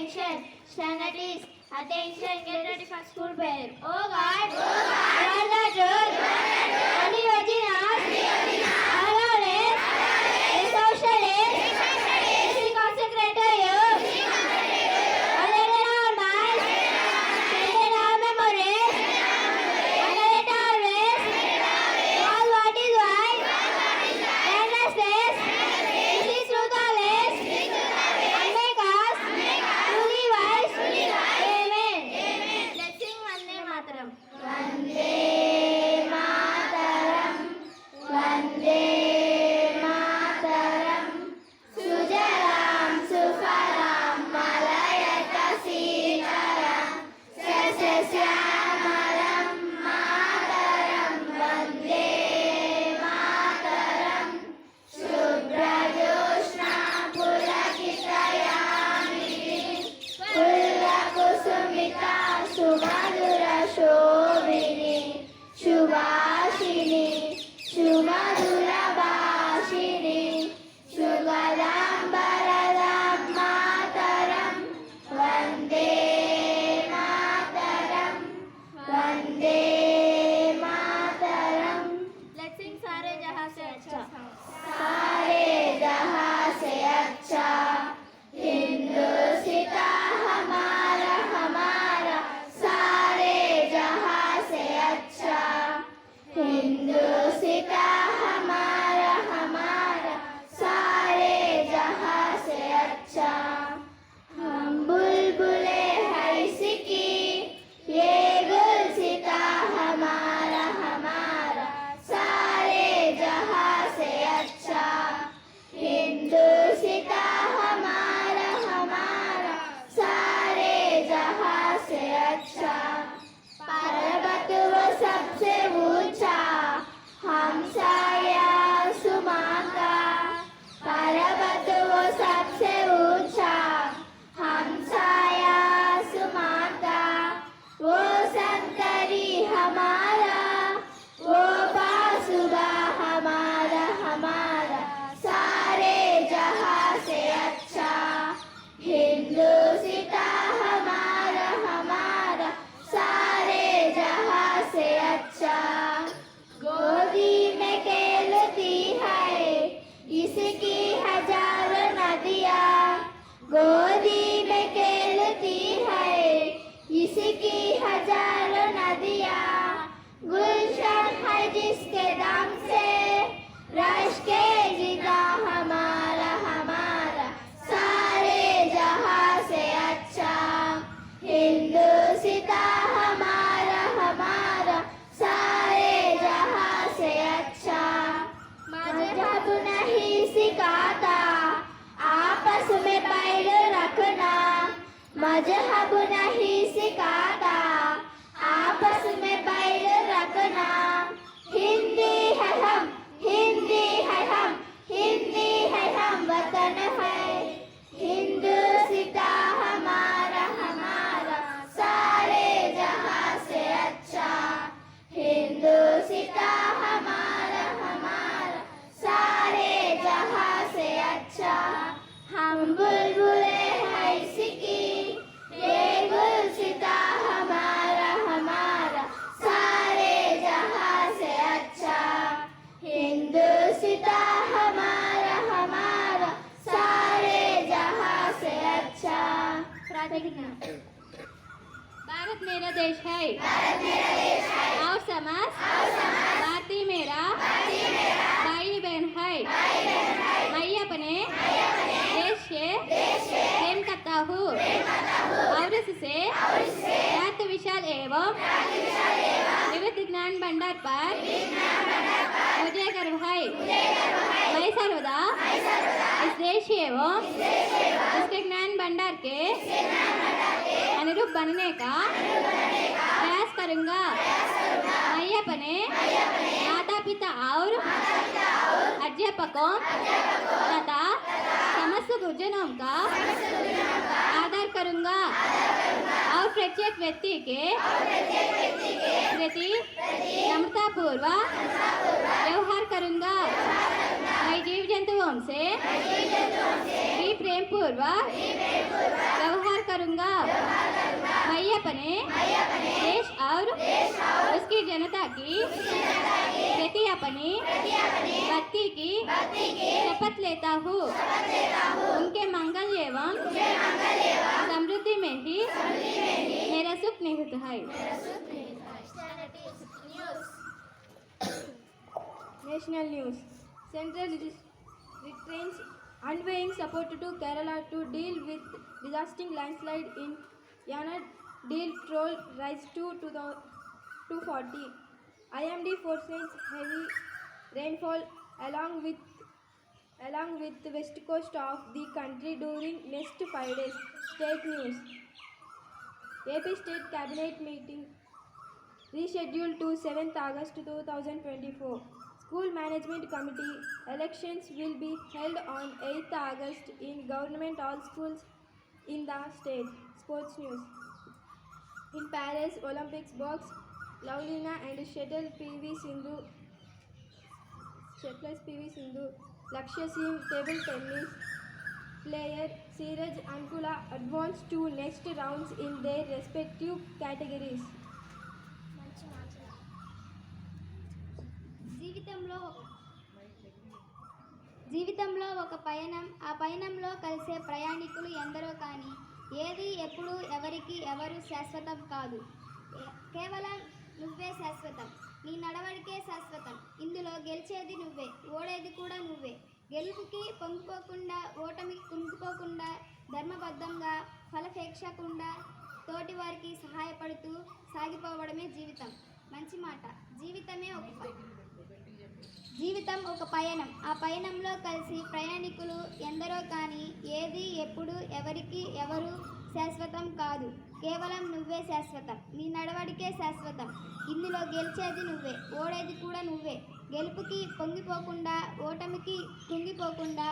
attention. Standard is attention. Get ready for school bell. Oh God, you are the truth. Only original. Honorable. The socialist. We consecrate to you. Honorable our minds. Sacred our memories. Honorable our ways. All what is right. Endlessness. This is truth always. And make us truly wise. Amen. Let's sing Vande Mataram. Vande Mataram. Vande Mataram. Sujalam Sufalam Malayata Sitaram. Sasyamaram Mataram. Vande Mataram. Shubhrajoshna Pulakitayamini Pullakusumita Sumadura Shobhini Shubhashini Sumadura Bhashini Sugadam Bharadam Mataram. Vande Mataram. Vande Mataram. Let's sing Sare Jahan Se Acha. सारे जहां से अच्छा हिंदुस्ता हमारा हमारा सारे जहां से अच्छा हिंदुस्ता हमारा हमारा सारे जहां से अच्छा हम बुलबुले हैं इसकी ये गुलसिता हमारा हमारा सारे जहां से अच्छा हिंदुस्ता हमारा हमारा सारे जहां से अच्छा पर्वत वो सबसे ऊंचा हमसाया सुमां का पर्वत वो सबसे ऊंचा हमसाया सुमां का वो संतरी हमारा वो बासुबा हमारा हमारा सारे जहां से अच्छा हिंदुस्ता हमारा हमारा सारे जहां से अच्छा गोदी में खेलती है इसकी हजारों नदियाँ गोदी में खेलती है इसकी हजारों नदियाँ गुलशन है जिसके दम से रश के जिगा हमारा हमारा सारे जहां से अच्छा हिंदुस्ता हमारा हमारा सारे जहां से अच्छा मजहब नहीं सिखाता आपस में बैर रखना मजहब नहीं सिखाता आपस में बैर रखना हिंदी है हम हिंदी है हम हिंदी है हम वतन है हिंदुस्ता हमारा हमारा सारे जहां से अच्छा हिंदुस्ता हमारा हमारा सारे जहां से अच्छा हम बुलबुले हैं इसकी ये गुलसिता हमारा हमारा सारे जहां से अच्छा हिंदुस्ता हमारा हमारा सारे जहां से अच्छा प्रार्थना भारत मेरा देश है और समाज भारतीय मेरा भाई बहन है मैं अपने देश से प्रेम करता हूँ और इससे रात विशाल एवं विविध ज्ञान भंडार पर मुझे गर्व है मैं सर्वदा इस देश एवं इसके ज्ञान भंडार के अनुरूप बनने का प्रयास करूंगा मैं अपने माता पिता और अध्यापकों तथा समस्त गुरुजनों का आदर करूंगा और प्रत्येक व्यक्ति के प्रति नम्रतापूर्वक व्यवहार करूंगा मैं जीव जंतुओं से भी प्रेम पूर्वक व्यवहार करूंगा करूँगा मैं अपने देश और उसकी जनता की प्रति अपनी भक्ति की शपथ लेता हूँ उनके मंगल एवं समृद्धि में ही मेरा सुख निहित है। National news. Central restrains unwavering support to Kerala to deal with disaster landslide in Yanad. Deal troll rise to 240. IMD foresees heavy rainfall along with the west coast of the country during next 5 days. State news. AP State Cabinet meeting rescheduled to 7th August 2024. School Management Committee elections will be held on 8th August in government all schools in the state. Sports news. In Paris Olympics box, Lavlina and shuttle PV Sindhu, Lakshya Sen table tennis player Siraj Ankula advanced to next rounds in their respective categories. జీవితంలో ఒక పయనం ఆ పయనంలో కలిసే ప్రయాణికులు ఎందరో కానీ ఏది ఎప్పుడు ఎవరికి ఎవరు శాశ్వతం కాదు కేవలం నువ్వే శాశ్వతం నీ నడవడికే శాశ్వతం ఇందులో గెలిచేది నువ్వే ఓడేది కూడా నువ్వే గెలుపుకి పొంగిపోకుండా ఓటమికి కుంగిపోకుండా ధర్మబద్ధంగా ఫలపేక్షకుండా తోటి వారికి సహాయపడుతూ సాగిపోవడమే జీవితం మంచి మాట జీవితం ఒక పయనం ఆ పయనంలో కలిసి ప్రయాణికులు ఎందరో కానీ ఏది ఎప్పుడు ఎవరికి ఎవరు శాశ్వతం కాదు కేవలం నువ్వే శాశ్వతం నీ నడవడికే శాశ్వతం ఇందులో గెలిచేది నువ్వే ఓడేది కూడా నువ్వే గెలుపుకి పొంగిపోకుండా ఓటమికి కుంగిపోకుండా